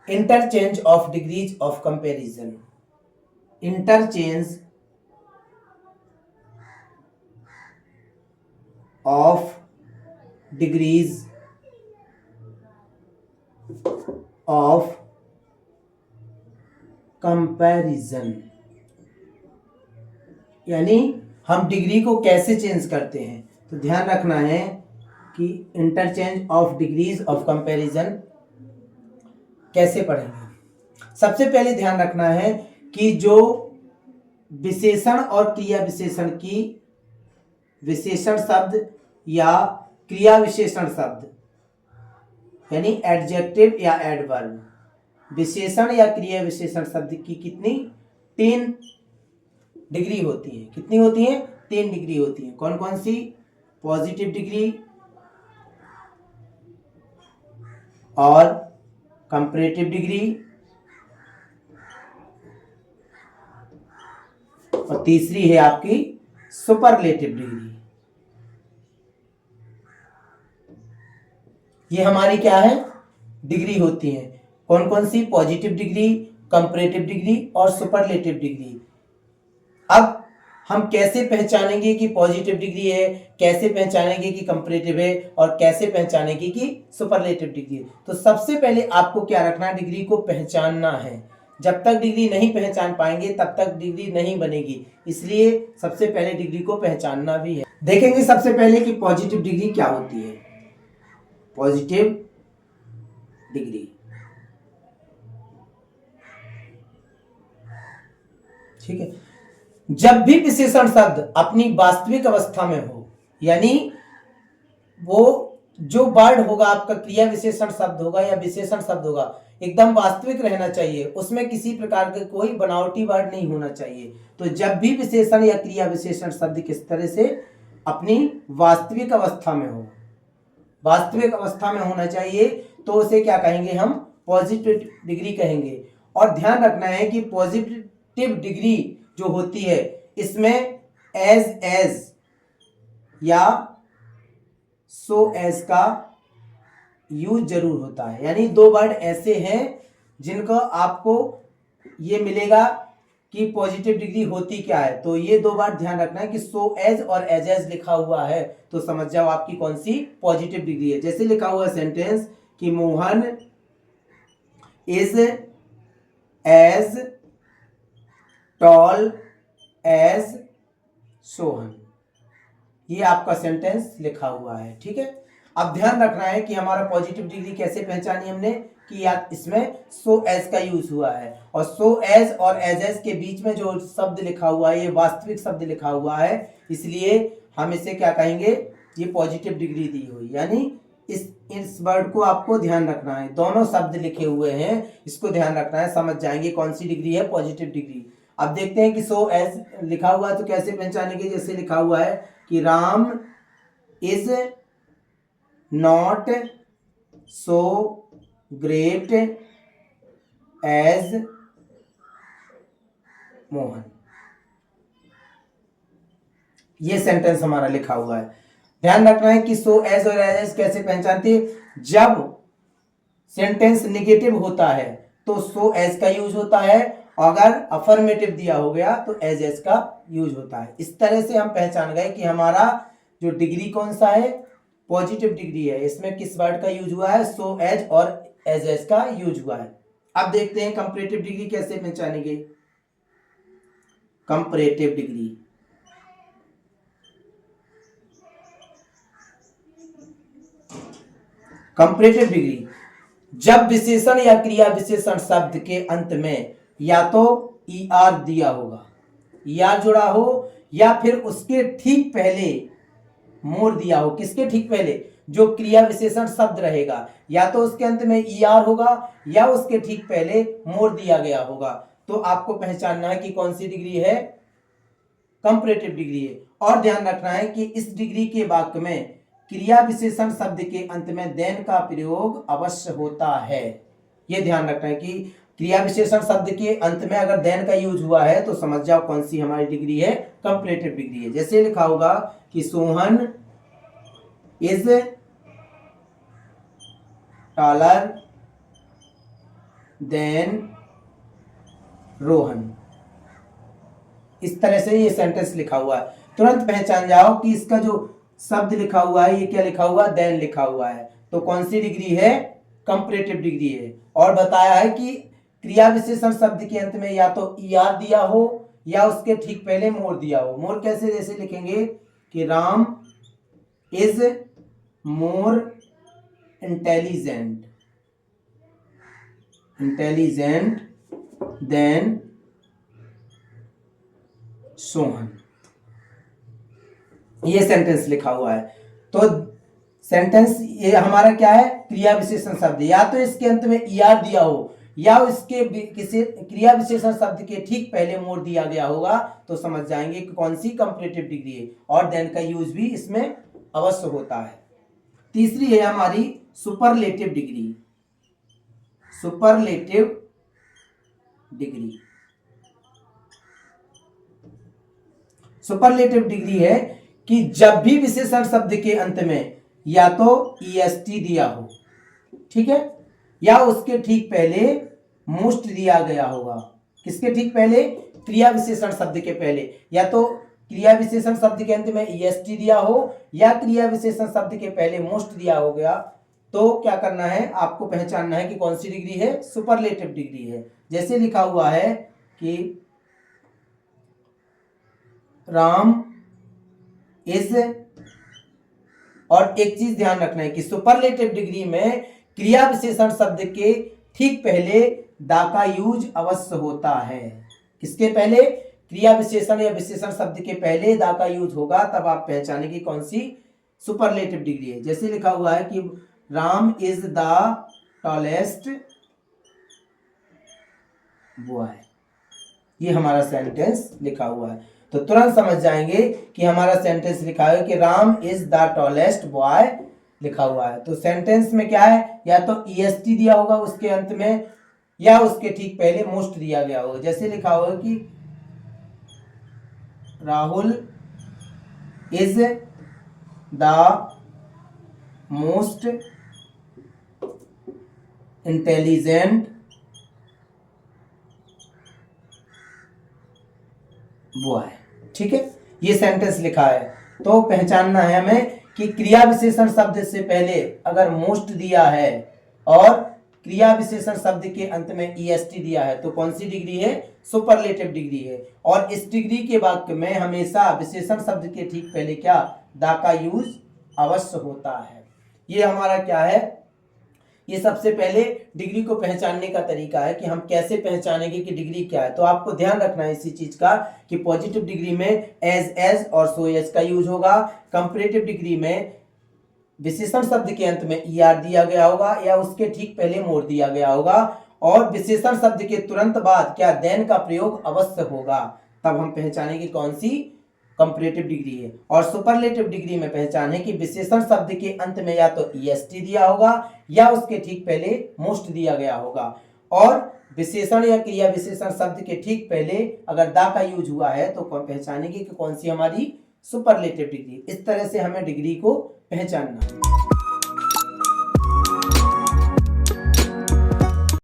Interchange of degrees of comparison, interchange of degrees of comparison, यानी हम degree को कैसे चेंज करते हैं। तो ध्यान रखना है कि interchange of degrees of comparison कैसे पढ़ेंगे। सबसे पहले ध्यान रखना है कि जो विशेषण और क्रिया विशेषण की विशेषण शब्द या क्रिया विशेषण शब्द यानी एडजेक्टिव या एडवर्ब, विशेषण या क्रिया विशेषण शब्द की कितनी 3 डिग्री होती है। कितनी होती है? 3 डिग्री होती है। कौन कौन सी? पॉजिटिव डिग्री और कंपैरेटिव डिग्री और तीसरी है आपकी सुपरलेटिव डिग्री। ये हमारी क्या है? डिग्री होती है। कौन कौन सी? पॉजिटिव डिग्री, कंपैरेटिव डिग्री और सुपरलेटिव डिग्री। अब हम कैसे पहचानेंगे कि पॉजिटिव डिग्री है, कैसे पहचानेंगे कि कंपैरेटिव है और कैसे पहचानेंगे कि सुपरलेटिव डिग्री है। तो सबसे पहले आपको क्या रखना है? डिग्री को पहचानना है। जब तक डिग्री नहीं पहचान पाएंगे तब तक डिग्री नहीं बनेगी, इसलिए सबसे पहले डिग्री को पहचानना भी है। देखेंगे सबसे पहले कि पॉजिटिव डिग्री क्या होती है। पॉजिटिव डिग्री, ठीक है, जब भी विशेषण शब्द अपनी वास्तविक अवस्था में हो, यानी वो जो वर्ड होगा आपका क्रिया विशेषण शब्द होगा या विशेषण शब्द होगा एकदम वास्तविक रहना चाहिए, उसमें किसी प्रकार के कोई बनावटी वर्ड नहीं होना चाहिए। तो जब भी विशेषण या क्रिया विशेषण शब्द किस तरह से अपनी वास्तविक अवस्था में हो, वास्तविक अवस्था में होना चाहिए, तो उसे क्या कहेंगे? हम पॉजिटिव डिग्री कहेंगे। और ध्यान रखना है कि पॉजिटिव डिग्री जो होती है इसमें एज या सो एज का यूज जरूर होता है। यानी 2 वर्ड ऐसे हैं जिनको आपको ये मिलेगा कि पॉजिटिव डिग्री होती क्या है। तो ये 2 बार ध्यान रखना है कि सो एज और एज लिखा हुआ है तो समझ जाओ आपकी कौन सी पॉजिटिव डिग्री है। जैसे लिखा हुआ सेंटेंस कि Mohan is as tall as Sohan, ये आपका सेंटेंस लिखा हुआ है, ठीक है। अब ध्यान रखना है कि हमारा पॉजिटिव डिग्री कैसे पहचानी हमने कि यार इसमें सो एज का यूज हुआ है और सो एज और एज के बीच में जो शब्द लिखा हुआ है ये वास्तविक शब्द लिखा हुआ है, इसलिए हम इसे क्या कहेंगे? ये पॉजिटिव डिग्री दी हुई, यानी इस वर्ड को आपको ध्यान रखना है। दोनों शब्द लिखे हुए हैं, इसको ध्यान रखना है, समझ जाएंगे कौन सी डिग्री है पॉजिटिव डिग्री। अब देखते हैं कि सो एज लिखा हुआ है तो कैसे पहचानेंगे। जैसे लिखा हुआ है कि Ram is not so great as Mohan, ये सेंटेंस हमारा लिखा हुआ है। ध्यान रखना है कि सो एज और एज कैसे पहचानते हैं। जब सेंटेंस निगेटिव होता है तो सो एज का यूज होता है, अगर अफर्मेटिव दिया हो गया तो एज का यूज होता है। इस तरह से हम पहचान गए कि हमारा जो डिग्री कौन सा है? पॉजिटिव डिग्री है। इसमें किस वर्ड का यूज हुआ है? सो एज और एज का यूज हुआ है। अब देखते हैं कंपैरेटिव डिग्री कैसे पहचानेंगे। कंपैरेटिव डिग्री, कंपैरेटिव डिग्री जब विशेषण या क्रिया विशेषण शब्द के अंत में या तो ER दिया होगा, ER जुड़ा हो, या फिर उसके ठीक पहले मोर दिया हो। किसके ठीक पहले? जो क्रिया विशेषण शब्द रहेगा, या तो उसके अंत में ER होगा या उसके ठीक पहले मोर दिया गया होगा। तो आपको पहचानना है कि कौन सी डिग्री है? कंपैरेटिव डिग्री है। और ध्यान रखना है कि इस डिग्री के वाक्य में क्रिया विशेषण शब्द के अंत में देन का प्रयोग अवश्य होता है। यह ध्यान रखना है कि क्रिया विशेषण शब्द के अंत में अगर देन का यूज हुआ है तो समझ जाओ कौन सी हमारी डिग्री है? कंपैरेटिव डिग्री है। जैसे लिखा होगा कि Sohan is taller than Rohan. इस तरह से ये सेंटेंस लिखा हुआ है। तुरंत पहचान जाओ कि इसका जो शब्द लिखा हुआ है ये क्या लिखा हुआ है, देन लिखा हुआ है। तो कौन सी डिग्री है, कंपैरेटिव डिग्री है। और बताया है कि क्रिया विशेषण शब्द के अंत में या तो ईआर दिया हो या उसके ठीक पहले मोर दिया हो। मोर कैसे, जैसे लिखेंगे कि Ram is more intelligent then Sohan. ये सेंटेंस लिखा हुआ है। तो सेंटेंस ये हमारा क्या है, क्रिया विशेषण शब्द। या तो इसके अंत में ईआर दिया हो या इसके किसी क्रिया विशेषण शब्द के ठीक पहले मोर दिया गया होगा, तो समझ जाएंगे कि कौन सी कंपैरेटिव डिग्री है। और देन का यूज भी इसमें अवश्य होता है। तीसरी है हमारी superlative degree. Superlative degree, superlative degree है कि जब भी विशेषण शब्द के अंत में या तो ईएसटी दिया हो, ठीक है, या उसके ठीक पहले मोस्ट दिया गया होगा। किसके ठीक पहले, क्रिया विशेषण शब्द के पहले। या तो क्रिया विशेषण शब्द के अंत में ईएसटी दिया हो या क्रिया विशेषण शब्द के पहले मोस्ट दिया हो गया, तो क्या करना है, आपको पहचानना है कि कौन सी डिग्री है, सुपरलेटिव डिग्री है। जैसे लिखा हुआ है कि राम इज, और एक चीज ध्यान रखना है कि सुपरलेटिव डिग्री में क्रिया विशेषण शब्द के ठीक पहले दा का यूज अवश्य होता है। किसके पहले, क्रिया विशेषण या विशेषण शब्द के पहले दा का यूज होगा, तब आप पहचानेंगे कौन सी सुपरलेटिव डिग्री है। जैसे लिखा हुआ है कि Ram is the tallest boy. ये हमारा सेंटेंस लिखा हुआ है। तो तुरंत समझ जाएंगे कि हमारा सेंटेंस लिखा है कि Ram is the tallest boy लिखा हुआ है। तो सेंटेंस में क्या है, या तो ईएसटी दिया होगा उसके अंत में या उसके ठीक पहले मोस्ट दिया गया होगा। जैसे लिखा होगा कि Rahul is the most intelligent boy, ठीक है, ये सेंटेंस लिखा है। तो पहचानना है हमें कि क्रिया विशेषण शब्द से पहले अगर मोस्ट दिया है और क्रिया विशेषण शब्द के अंत में ईएसटी दिया है, तो कौन सी डिग्री है, सुपरलेटिव डिग्री है। और इस डिग्री के वाक्य में हमेशा विशेषण शब्द के ठीक पहले क्या, दा का यूज अवश्य होता है। ये हमारा क्या है, ये सबसे पहले डिग्री को पहचानने का तरीका है कि हम कैसे पहचानेंगे कि डिग्री क्या है। तो आपको ध्यान रखना है इसी चीज का कि पॉजिटिव डिग्री में एज और सो एज का यूज होगा। कंपैरेटिव डिग्री में विशेषण शब्द के अंत में ईआर दिया गया होगा या उसके ठीक पहले मोर दिया गया होगा। और विशेषण शब्द के तुरंत बाद क्या, देन का प्रयोग अवश्य होगा। तब हम पहचानेंगे कौन सी कंपैरेटिव डिग्री है। और सुपरलेटिव डिग्री में पहचान है कि विशेषण शब्द के अंत में या तो ईएसटी दिया होगा या उसके ठीक पहले मोस्ट दिया गया होगा। और विशेषण या क्रिया विशेषण शब्द के ठीक पहले अगर दा का यूज हुआ है तो पहचानेंगे कि कौन सी हमारी सुपरलेटिव डिग्री। इस तरह से हमें डिग्री को पहचानना है।